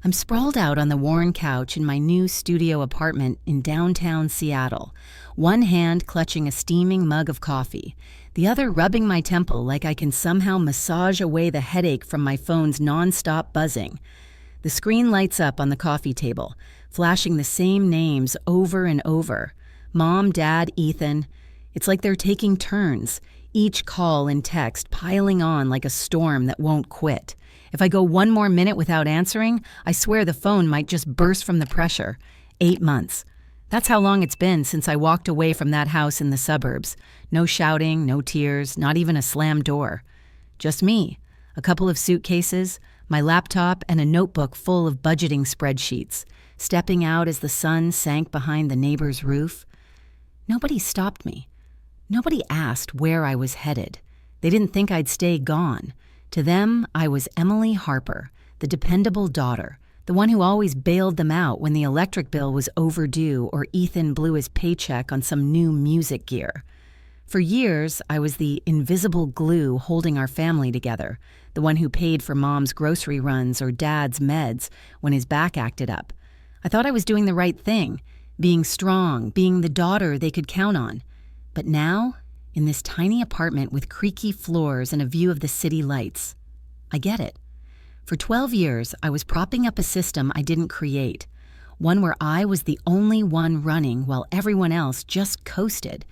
I'm sprawled out on the worn couch in my new studio apartment in downtown Seattle, one hand clutching a steaming mug of coffee, the other rubbing my temple like I can somehow massage away the headache from my phone's nonstop buzzing. The screen lights up on the coffee table, flashing the same names over and over. Mom, Dad, Ethan. It's like they're taking turns, each call and text piling on like a storm that won't quit. If I go one more minute without answering, I swear the phone might just burst from the pressure. 8 months. That's how long it's been since I walked away from that house in the suburbs. No shouting, no tears, not even a slammed door. Just me, a couple of suitcases, my laptop, and a notebook full of budgeting spreadsheets, stepping out as the sun sank behind the neighbor's roof. Nobody stopped me. Nobody asked where I was headed. They didn't think I'd stay gone. To them, I was Emily Harper, the dependable daughter, the one who always bailed them out when the electric bill was overdue or Ethan blew his paycheck on some new music gear. For years, I was the invisible glue holding our family together, the one who paid for Mom's grocery runs or Dad's meds when his back acted up. I thought I was doing the right thing, being strong, being the daughter they could count on. But now, in this tiny apartment with creaky floors and a view of the city lights, I get it. For 12 years, I was propping up a system I didn't create, one where I was the only one running while everyone else just coasted.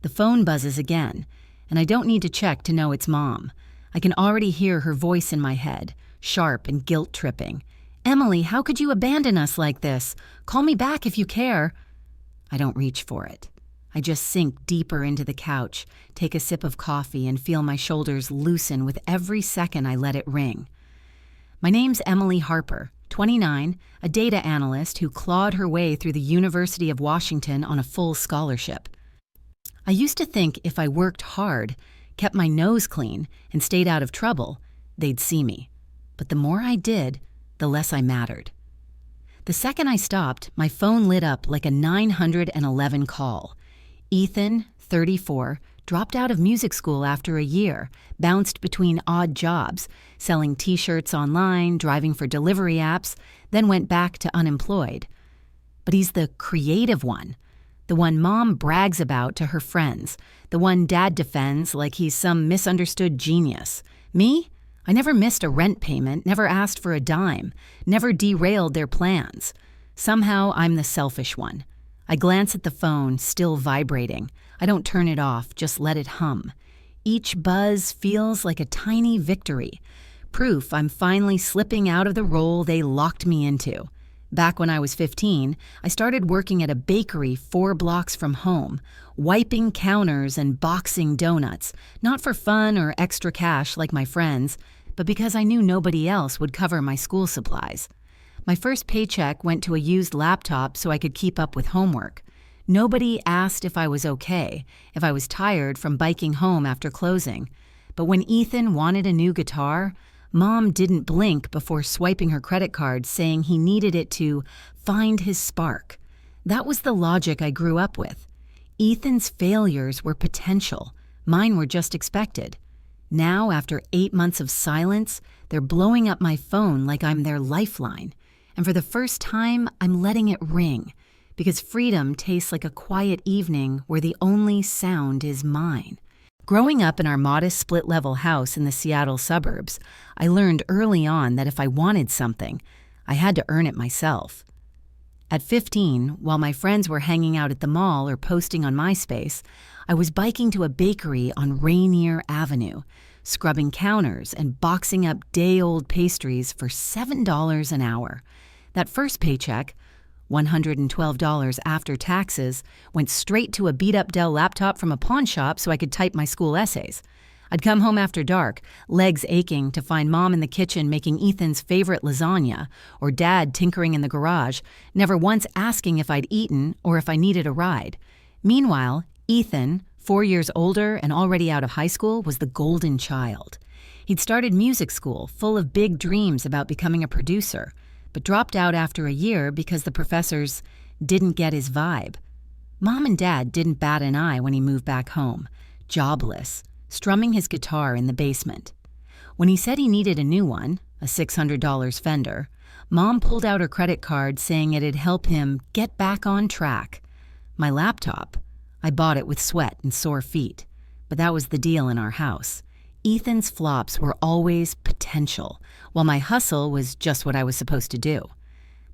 The phone buzzes again, and I don't need to check to know it's Mom. I can already hear her voice in my head, sharp and guilt-tripping. "Emily, how could you abandon us like this? Call me back if you care." I don't reach for it. I just sink deeper into the couch, take a sip of coffee, and feel my shoulders loosen with every second I let it ring. My name's Emily Harper, 29, a data analyst who clawed her way through the University of Washington on a full scholarship. I used to think if I worked hard, kept my nose clean, and stayed out of trouble, they'd see me. But the more I did, the less I mattered. The second I stopped, my phone lit up like a 911 call. Ethan, 34, dropped out of music school after a year, bounced between odd jobs, selling t-shirts online, driving for delivery apps, then went back to unemployed. But he's the creative one, the one Mom brags about to her friends, the one Dad defends like he's some misunderstood genius. Me? I never missed a rent payment, never asked for a dime, never derailed their plans. Somehow I'm the selfish one. I glance at the phone, still vibrating. I don't turn it off, just let it hum. Each buzz feels like a tiny victory, proof I'm finally slipping out of the role they locked me into. Back when I was 15, I started working at a bakery 4 blocks from home, wiping counters and boxing donuts, not for fun or extra cash like my friends, but because I knew nobody else would cover my school supplies. My first paycheck went to a used laptop so I could keep up with homework. Nobody asked if I was okay, if I was tired from biking home after closing. But when Ethan wanted a new guitar, Mom didn't blink before swiping her credit card saying he needed it to find his spark. That was the logic I grew up with. Ethan's failures were potential. Mine were just expected. Now, after 8 months of silence, they're blowing up my phone like I'm their lifeline. And for the first time, I'm letting it ring, because freedom tastes like a quiet evening where the only sound is mine. Growing up in our modest split-level house in the Seattle suburbs, I learned early on that if I wanted something, I had to earn it myself. At 15, while my friends were hanging out at the mall or posting on MySpace, I was biking to a bakery on Rainier Avenue, scrubbing counters and boxing up day-old pastries for $7 an hour. That first paycheck, $112 after taxes, went straight to a beat-up Dell laptop from a pawn shop so I could type my school essays. I'd come home after dark, legs aching, to find Mom in the kitchen making Ethan's favorite lasagna, or Dad tinkering in the garage, never once asking if I'd eaten or if I needed a ride. Meanwhile, Ethan, 4 years older and already out of high school, was the golden child. He'd started music school, full of big dreams about becoming a producer, but dropped out after a year because the professors didn't get his vibe. Mom and Dad didn't bat an eye when he moved back home, jobless, strumming his guitar in the basement. When he said he needed a new one, a $600 Fender, Mom pulled out her credit card saying it'd help him get back on track. My laptop, I bought it with sweat and sore feet, but that was the deal in our house. Ethan's flops were always potential, while my hustle was just what I was supposed to do.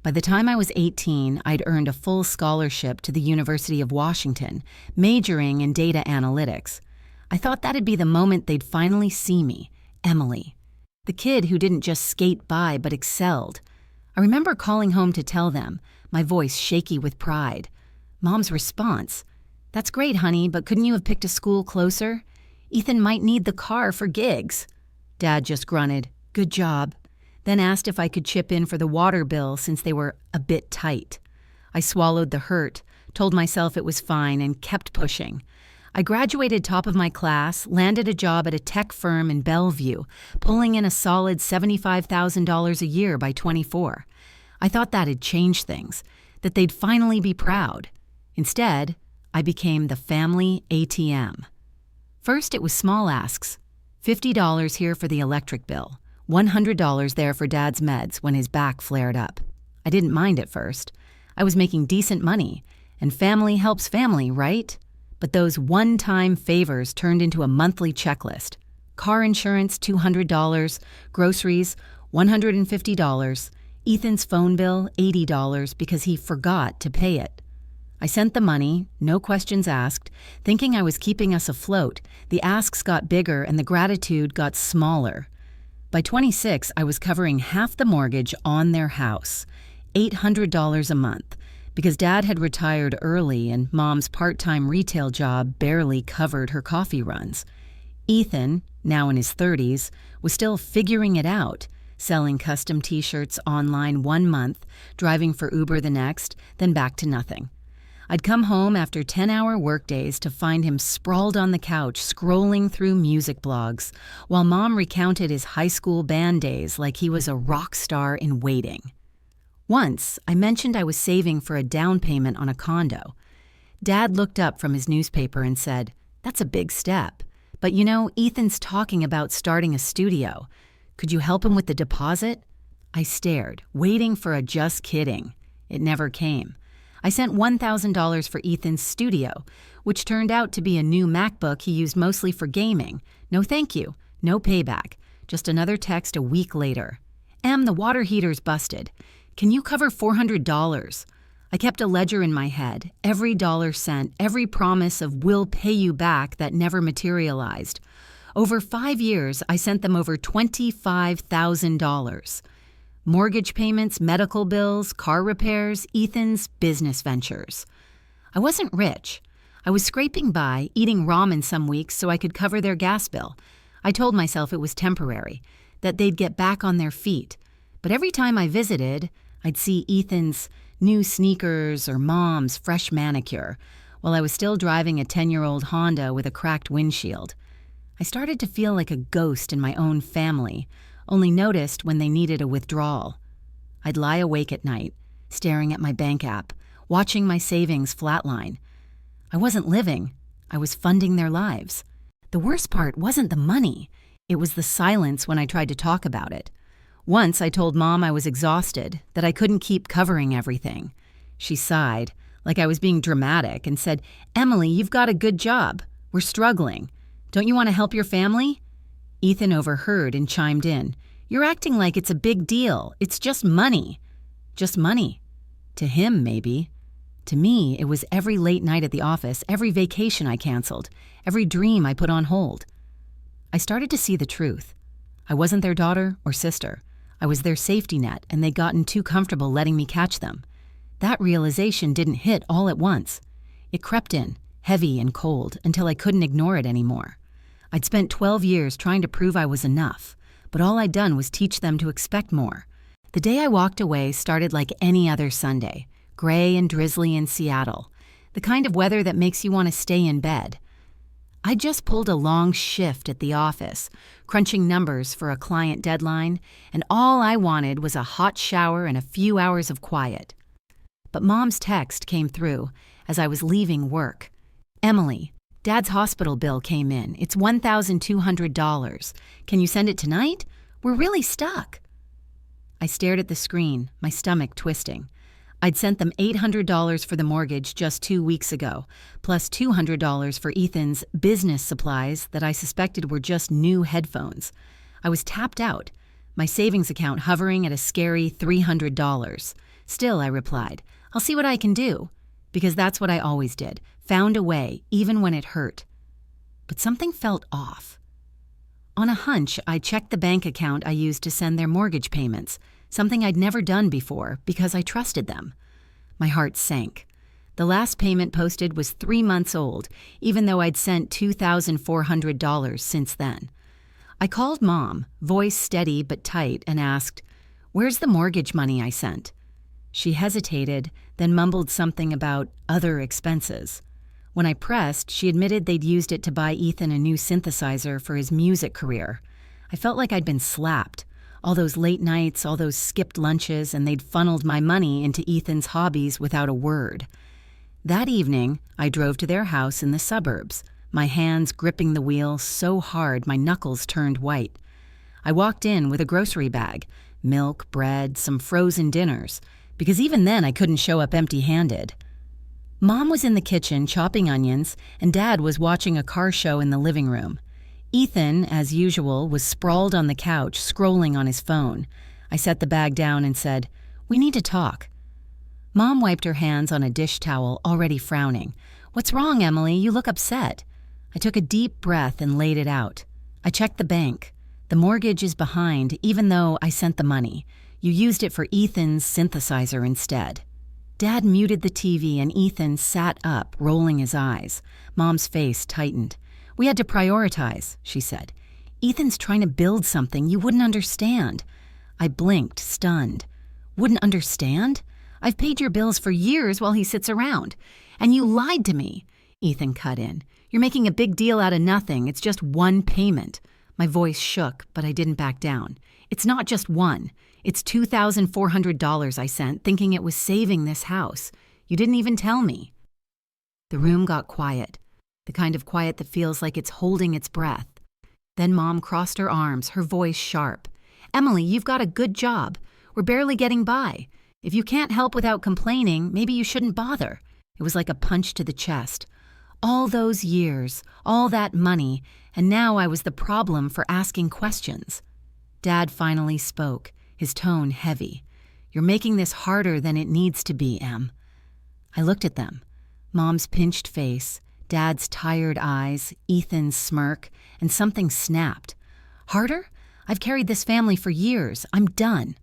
By the time I was 18, I'd earned a full scholarship to the University of Washington, majoring in data analytics. I thought that'd be the moment they'd finally see me, Emily, the kid who didn't just skate by but excelled. I remember calling home to tell them, my voice shaky with pride. Mom's response, "That's great, honey, but couldn't you have picked a school closer? Ethan might need the car for gigs." Dad just grunted, "Good job," then asked if I could chip in for the water bill since they were a bit tight. I swallowed the hurt, told myself it was fine, and kept pushing. I graduated top of my class, landed a job at a tech firm in Bellevue, pulling in a solid $75,000 a year by 24. I thought that'd change things, that they'd finally be proud. Instead, I became the family ATM. First, it was small asks. $50 here for the electric bill, $100 there for Dad's meds when his back flared up. I didn't mind at first. I was making decent money, and family helps family, right? But those one-time favors turned into a monthly checklist. Car insurance, $200, groceries, $150, Ethan's phone bill, $80 because he forgot to pay it. I sent the money, no questions asked, thinking I was keeping us afloat. The asks got bigger and the gratitude got smaller. By 26, I was covering half the mortgage on their house, $800 a month, because Dad had retired early and Mom's part-time retail job barely covered her coffee runs. Ethan, now in his 30s, was still figuring it out, selling custom t-shirts online 1 month, driving for Uber the next, then back to nothing. I'd come home after 10-hour workdays to find him sprawled on the couch scrolling through music blogs, while Mom recounted his high school band days like he was a rock star in waiting. Once, I mentioned I was saving for a down payment on a condo. Dad looked up from his newspaper and said, "That's a big step. But you know, Ethan's talking about starting a studio. Could you help him with the deposit?" I stared, waiting for a just kidding. It never came. I sent $1,000 for Ethan's studio, which turned out to be a new MacBook he used mostly for gaming. No thank you, no payback. Just another text a week later. "Em, the water heater's busted. Can you cover $400? I kept a ledger in my head, every dollar sent, every promise of "we'll pay you back" that never materialized. Over 5 years, I sent them over $25,000. Mortgage payments, medical bills, car repairs, Ethan's business ventures. I wasn't rich. I was scraping by, eating ramen some weeks so I could cover their gas bill. I told myself it was temporary, that they'd get back on their feet. But every time I visited, I'd see Ethan's new sneakers or Mom's fresh manicure, while I was still driving a 10-year-old Honda with a cracked windshield. I started to feel like a ghost in my own family, only noticed when they needed a withdrawal. I'd lie awake at night, staring at my bank app, watching my savings flatline. I wasn't living, I was funding their lives. The worst part wasn't the money, it was the silence when I tried to talk about it. Once I told Mom I was exhausted, that I couldn't keep covering everything. She sighed, like I was being dramatic, and said, "Emily, you've got a good job. We're struggling. Don't you want to help your family?" Ethan overheard and chimed in. "You're acting like it's a big deal. It's just money." Just money. To him, maybe. To me, it was every late night at the office, every vacation I canceled, every dream I put on hold. I started to see the truth. I wasn't their daughter or sister. I was their safety net, and they'd gotten too comfortable letting me catch them. That realization didn't hit all at once. It crept in, heavy and cold, until I couldn't ignore it anymore. I'd spent 12 years trying to prove I was enough, but all I'd done was teach them to expect more. The day I walked away started like any other Sunday, gray and drizzly in Seattle, the kind of weather that makes you want to stay in bed. I just pulled a long shift at the office, crunching numbers for a client deadline, and all I wanted was a hot shower and a few hours of quiet. But Mom's text came through as I was leaving work. "Emily, Dad's hospital bill came in. It's $1,200. Can you send it tonight? We're really stuck." I stared at the screen, my stomach twisting. I'd sent them $800 for the mortgage just 2 weeks ago, plus $200 for Ethan's business supplies that I suspected were just new headphones. I was tapped out, my savings account hovering at a scary $300. Still, I replied, I'll see what I can do. Because that's what I always did, found a way, even when it hurt. But something felt off. On a hunch, I checked the bank account I used to send their mortgage payments, something I'd never done before because I trusted them. My heart sank. The last payment posted was 3 months old, even though I'd sent $2,400 since then. I called Mom, voice steady but tight, and asked, "Where's the mortgage money I sent?" She hesitated, then mumbled something about other expenses. When I pressed, she admitted they'd used it to buy Ethan a new synthesizer for his music career. I felt like I'd been slapped. All those late nights, all those skipped lunches, and they'd funneled my money into Ethan's hobbies without a word. That evening, I drove to their house in the suburbs, my hands gripping the wheel so hard my knuckles turned white. I walked in with a grocery bag, milk, bread, some frozen dinners, because even then I couldn't show up empty-handed. Mom was in the kitchen chopping onions, and Dad was watching a car show in the living room. Ethan, as usual, was sprawled on the couch, scrolling on his phone. I set the bag down and said, "We need to talk." Mom wiped her hands on a dish towel, already frowning. "What's wrong, Emily? You look upset." I took a deep breath and laid it out. I checked the bank. The mortgage is behind, even though I sent the money. You used it for Ethan's synthesizer instead. Dad muted the TV and Ethan sat up, rolling his eyes. Mom's face tightened. "We had to prioritize," she said. "Ethan's trying to build something you wouldn't understand." I blinked, stunned. "Wouldn't understand? I've paid your bills for years while he sits around. And you lied to me," Ethan cut in. "You're making a big deal out of nothing. It's just one payment." My voice shook, but I didn't back down. "It's not just one. It's $2,400 I sent, thinking it was saving this house. You didn't even tell me." The room got quiet, the kind of quiet that feels like it's holding its breath. Then Mom crossed her arms, her voice sharp. "Emily, you've got a good job. We're barely getting by. If you can't help without complaining, maybe you shouldn't bother." It was like a punch to the chest. All those years, all that money, and now I was the problem for asking questions. Dad finally spoke, his tone heavy. "You're making this harder than it needs to be, Em." I looked at them. Mom's pinched face, Dad's tired eyes, Ethan's smirk, and something snapped. "Harder? I've carried this family for years. I'm done."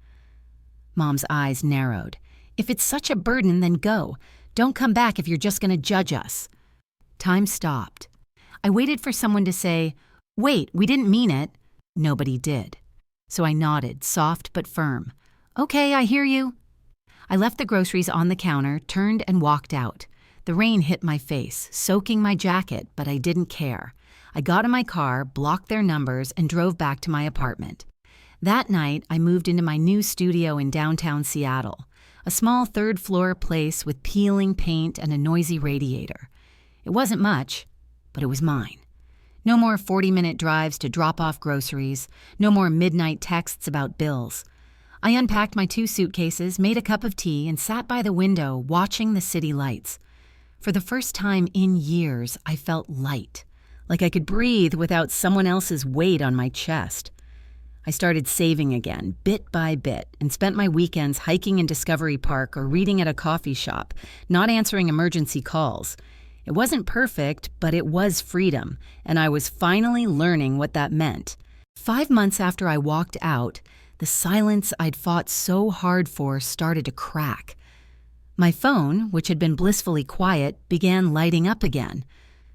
Mom's eyes narrowed. "If it's such a burden, then go. Don't come back if you're just going to judge us." Time stopped. I waited for someone to say, "Wait, we didn't mean it." Nobody did. So I nodded, soft but firm. "Okay, I hear you." I left the groceries on the counter, turned and walked out. The rain hit my face, soaking my jacket, but I didn't care. I got in my car, blocked their numbers, and drove back to my apartment. That night, I moved into my new studio in downtown Seattle, a small third-floor place with peeling paint and a noisy radiator. It wasn't much, but it was mine. No more 40-minute drives to drop off groceries, no more midnight texts about bills. I unpacked my 2 suitcases, made a cup of tea, and sat by the window watching the city lights. For the first time in years, I felt light, like I could breathe without someone else's weight on my chest. I started saving again, bit by bit, and spent my weekends hiking in Discovery Park or reading at a coffee shop, not answering emergency calls. It wasn't perfect, but it was freedom, and I was finally learning what that meant. 5 months after I walked out, the silence I'd fought so hard for started to crack. My phone, which had been blissfully quiet, began lighting up again.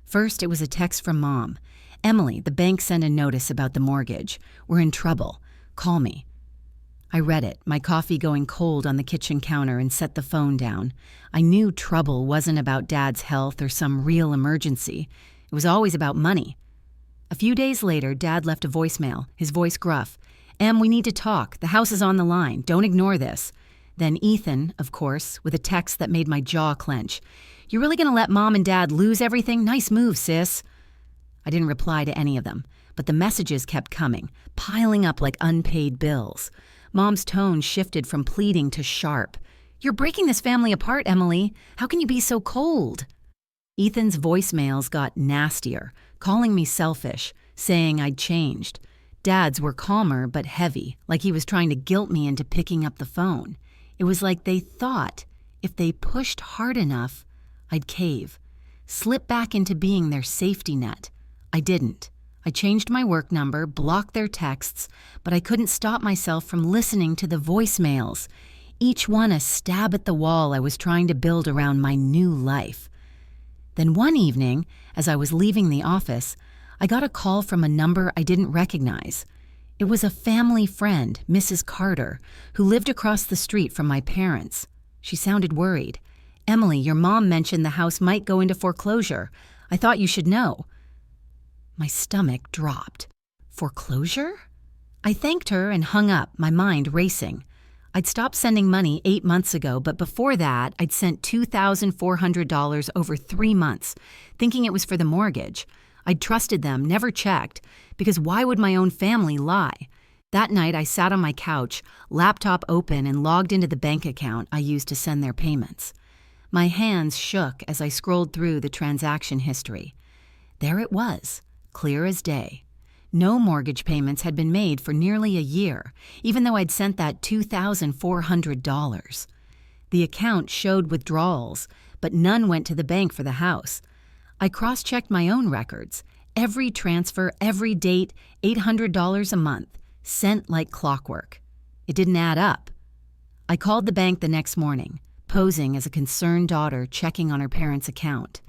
First, it was a text from Mom. "Emily, the bank sent a notice about the mortgage. We're in trouble. Call me." I read it, my coffee going cold on the kitchen counter, and set the phone down. I knew trouble wasn't about Dad's health or some real emergency. It was always about money. A few days later, Dad left a voicemail, his voice gruff. "Em, we need to talk. The house is on the line. Don't ignore this." Then Ethan, of course, with a text that made my jaw clench. "You really gonna let Mom and Dad lose everything? Nice move, sis." I didn't reply to any of them, but the messages kept coming, piling up like unpaid bills. Mom's tone shifted from pleading to sharp. "You're breaking this family apart, Emily. How can you be so cold?" Ethan's voicemails got nastier, calling me selfish, saying I'd changed. Dad's were calmer but heavy, like he was trying to guilt me into picking up the phone. It was like they thought if they pushed hard enough, I'd cave, slip back into being their safety net. I didn't. I changed my work number, blocked their texts, but I couldn't stop myself from listening to the voicemails, each one a stab at the wall I was trying to build around my new life. Then one evening, as I was leaving the office, I got a call from a number I didn't recognize. It was a family friend, Mrs. Carter, who lived across the street from my parents. She sounded worried. "Emily, your mom mentioned the house might go into foreclosure. I thought you should know." My stomach dropped. Foreclosure? I thanked her and hung up, my mind racing. I'd stopped sending money 8 months ago, but before that, I'd sent $2,400 over 3 months, thinking it was for the mortgage. I'd trusted them, never checked, because why would my own family lie? That night, I sat on my couch, laptop open, and logged into the bank account I used to send their payments. My hands shook as I scrolled through the transaction history. There it was, clear as day. No mortgage payments had been made for nearly a year, even though I'd sent that $2,400. The account showed withdrawals, but none went to the bank for the house. I cross-checked my own records. Every transfer, every date, $800 a month, sent like clockwork. It didn't add up. I called the bank the next morning, posing as a concerned daughter checking on her parents' account.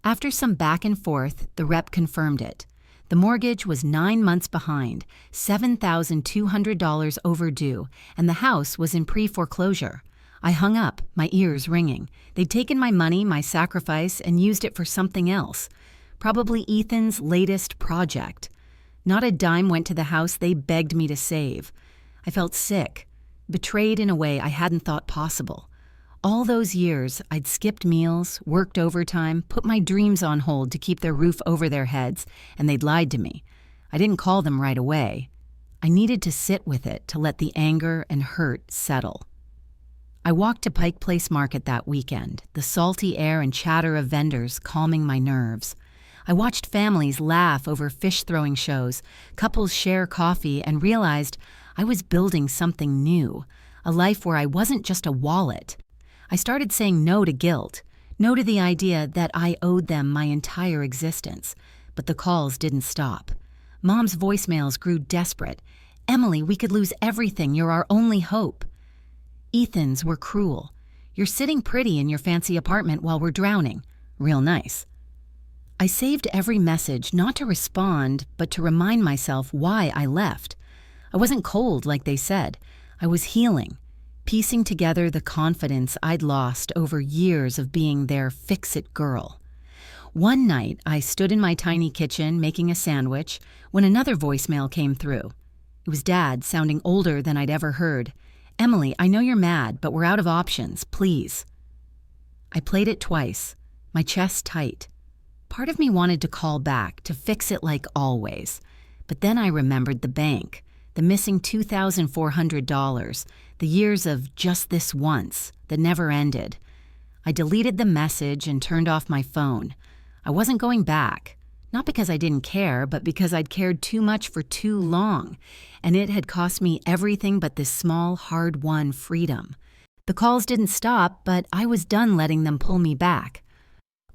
After some back and forth, the rep confirmed it. The mortgage was 9 months behind, $7,200 overdue, and the house was in pre-foreclosure. I hung up, my ears ringing. They'd taken my money, my sacrifice, and used it for something else. Probably Ethan's latest project. Not a dime went to the house they begged me to save. I felt sick, betrayed in a way I hadn't thought possible. All those years, I'd skipped meals, worked overtime, put my dreams on hold to keep their roof over their heads, and they'd lied to me. I didn't call them right away. I needed to sit with it to let the anger and hurt settle. I walked to Pike Place Market that weekend, the salty air and chatter of vendors calming my nerves. I watched families laugh over fish-throwing shows, couples share coffee, and realized I was building something new, a life where I wasn't just a wallet. I started saying no to guilt, no to the idea that I owed them my entire existence. But the calls didn't stop. Mom's voicemails grew desperate. "Emily, we could lose everything. You're our only hope." Ethan's were cruel. "You're sitting pretty in your fancy apartment while we're drowning." Real nice. I saved every message, not to respond, but to remind myself why I left. I wasn't cold like they said. I was healing, piecing together the confidence I'd lost over years of being their fix-it girl. One night, I stood in my tiny kitchen making a sandwich when another voicemail came through. It was Dad, sounding older than I'd ever heard. "Emily, I know you're mad, but we're out of options, please." I played it twice, my chest tight. Part of me wanted to call back, to fix it like always. But then I remembered the bank, the missing $2,400, the years of just this once that never ended. I deleted the message and turned off my phone. I wasn't going back, not because I didn't care, but because I'd cared too much for too long, and it had cost me everything but this small, hard-won freedom. The calls didn't stop, but I was done letting them pull me back.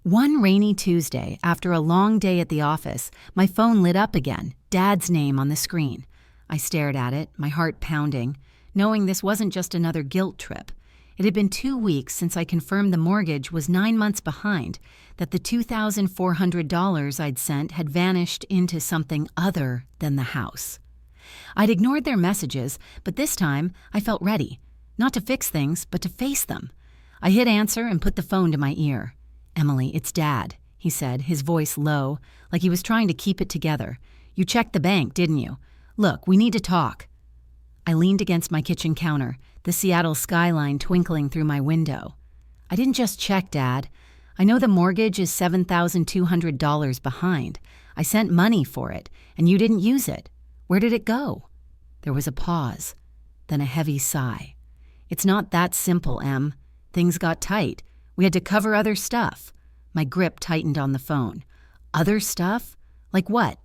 One rainy Tuesday, after a long day at the office, my phone lit up again, Dad's name on the screen. I stared at it, my heart pounding, knowing this wasn't just another guilt trip. It had been 2 weeks since I confirmed the mortgage was 9 months behind, that the $2,400 I'd sent had vanished into something other than the house. I'd ignored their messages, but this time I felt ready, not to fix things, but to face them. I hit answer and put the phone to my ear. "Emily, it's Dad," he said, his voice low, like he was trying to keep it together. "You checked the bank, didn't you? Look, we need to talk." I leaned against my kitchen counter, the Seattle skyline twinkling through my window. "I didn't just check, Dad. I know the mortgage is $7,200 behind. I sent money for it, and you didn't use it. Where did it go?" There was a pause. then a heavy sigh. It's not that simple, Em. Things got tight. We had to cover other stuff. My grip tightened on the phone. Other stuff? Like what?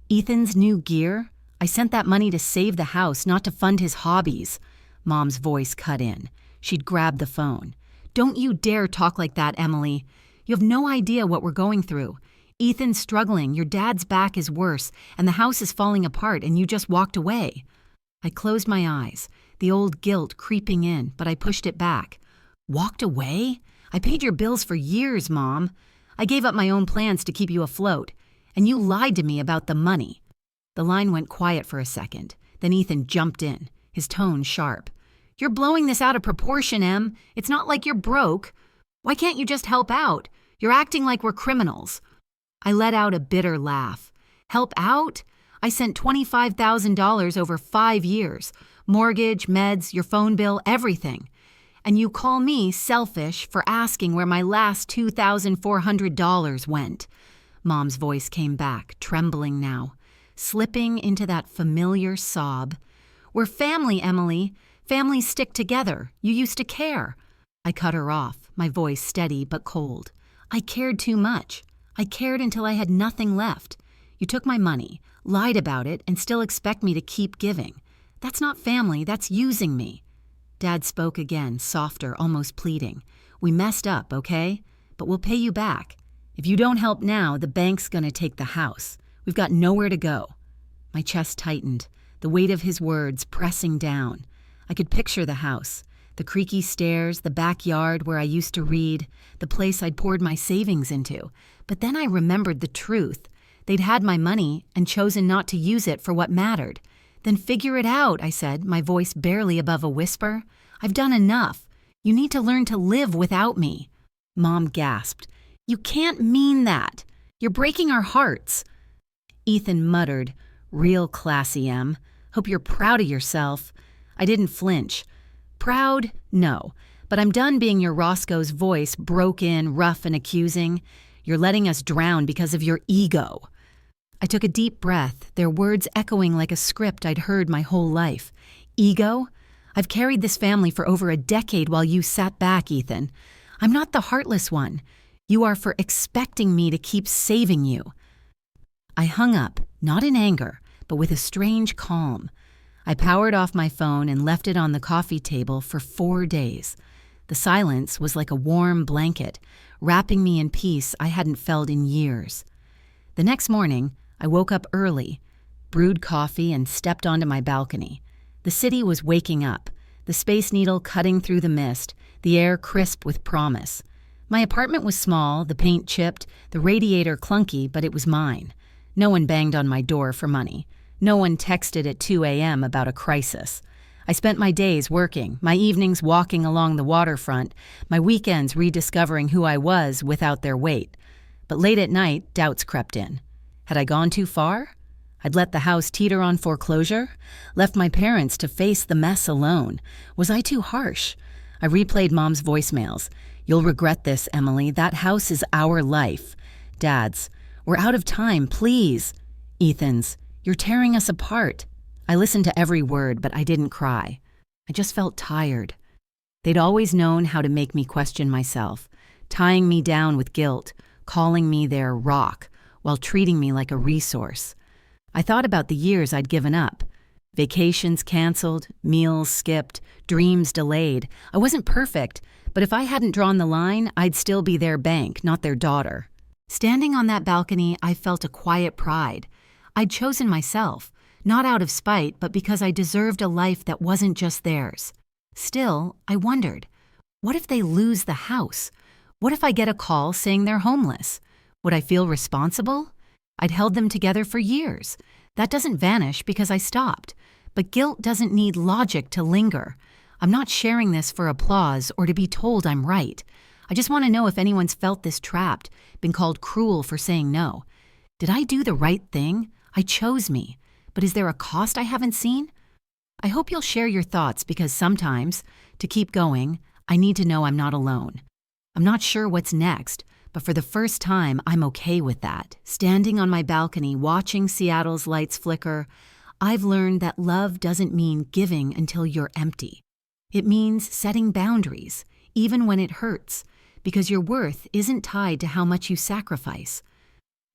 Ethan's new gear? I sent that money to save the house, not to fund his hobbies. Mom's voice cut in. She'd grabbed the phone. Don't you dare talk like that, Emily. You have no idea what we're going through. Ethan's struggling, your dad's back is worse, and the house is falling apart, and you just walked away. I closed my eyes, the old guilt creeping in, but I pushed it back. Walked away? I paid your bills for years, Mom. I gave up my own plans to keep you afloat, and you lied to me about the money. The line went quiet for a second. Then Ethan jumped in, his tone sharp. You're blowing this out of proportion, Em. It's not like you're broke. Why can't you just help out? You're acting like we're criminals. I let out a bitter laugh. Help out? I sent $25,000 over 5 years. Mortgage, meds, your phone bill, everything. And you call me selfish for asking where my last $2,400 went. Mom's voice came back, trembling now, slipping into that familiar sob. We're family, Emily. Families stick together. You used to care. I cut her off, my voice steady but cold. I cared too much. I cared until I had nothing left. You took my money, lied about it, and still expect me to keep giving. That's not family, that's using me. Dad spoke again, softer, almost pleading. We messed up, okay? But we'll pay you back. If you don't help now, the bank's gonna take the house. We've got nowhere to go. My chest tightened, the weight of his words pressing down. I could picture the house, the creaky stairs, the backyard where I used to read, the place I'd poured my savings into. But then I remembered the truth. They'd had my money and chosen not to use it for what mattered. Then figure it out, I said, my voice barely above a whisper. I've done enough. You need to learn to live without me. Mom gasped. You can't mean that. You're breaking our hearts. Ethan muttered, real classy, Em. Hope you're proud of yourself. I didn't flinch. Proud? No. But I'm done being your Roscoe's voice, broke in, rough and accusing. You're letting us drown because of your ego. I took a deep breath, their words echoing like a script I'd heard my whole life. Ego? I've carried this family for over a decade while you sat back, Ethan. I'm not the heartless one. You are for expecting me to keep saving you. I hung up, not in anger, but with a strange calm. I powered off my phone and left it on the coffee table for 4 days. The silence was like a warm blanket, wrapping me in peace I hadn't felt in years. The next morning, I woke up early, brewed coffee, and stepped onto my balcony. The city was waking up, the Space Needle cutting through the mist, the air crisp with promise. My apartment was small, the paint chipped, the radiator clunky, but it was mine. No one banged on my door for money. No one texted at 2 a.m. about a crisis. I spent my days working, my evenings walking along the waterfront, my weekends rediscovering who I was without their weight. But late at night, doubts crept in. Had I gone too far? I'd let the house teeter on foreclosure? Left my parents to face the mess alone? Was I too harsh? I replayed Mom's voicemails. You'll regret this, Emily. That house is our life. Dad's, we're out of time, please. Ethan's, you're tearing us apart. I listened to every word, but I didn't cry. I just felt tired. They'd always known how to make me question myself, tying me down with guilt, calling me their rock, while treating me like a resource. I thought about the years I'd given up. Vacations canceled, meals skipped, dreams delayed. I wasn't perfect, but if I hadn't drawn the line, I'd still be their bank, not their daughter. Standing on that balcony, I felt a quiet pride. I'd chosen myself, not out of spite, but because I deserved a life that wasn't just theirs. Still, I wondered, what if they lose the house? What if I get a call saying they're homeless? Would I feel responsible? I'd held them together for years. That doesn't vanish because I stopped. But guilt doesn't need logic to linger. I'm not sharing this for applause or to be told I'm right. I just want to know if anyone's felt this trapped, been called cruel for saying no. Did I do the right thing? I chose me. But is there a cost I haven't seen? I hope you'll share your thoughts because sometimes, to keep going, I need to know I'm not alone. I'm not sure what's next, but for the first time, I'm okay with that. Standing on my balcony, watching Seattle's lights flicker, I've learned that love doesn't mean giving until you're empty. It means setting boundaries, even when it hurts, because your worth isn't tied to how much you sacrifice.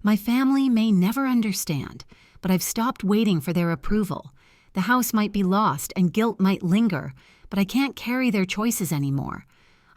My family may never understand, but I've stopped waiting for their approval. The house might be lost and guilt might linger, but I can't carry their choices anymore.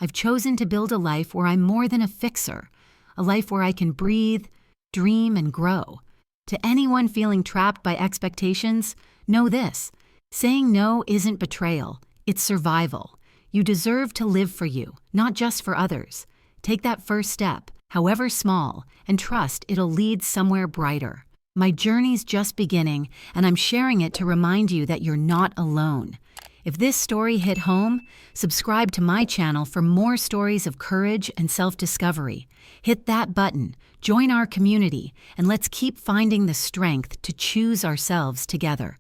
I've chosen to build a life where I'm more than a fixer, a life where I can breathe, dream, and grow. To anyone feeling trapped by expectations, know this: saying no isn't betrayal, it's survival. You deserve to live for you, not just for others. Take that first step, however small, and trust it'll lead somewhere brighter. My journey's just beginning, and I'm sharing it to remind you that you're not alone. If this story hit home, subscribe to my channel for more stories of courage and self-discovery. Hit that button, join our community, and let's keep finding the strength to choose ourselves together.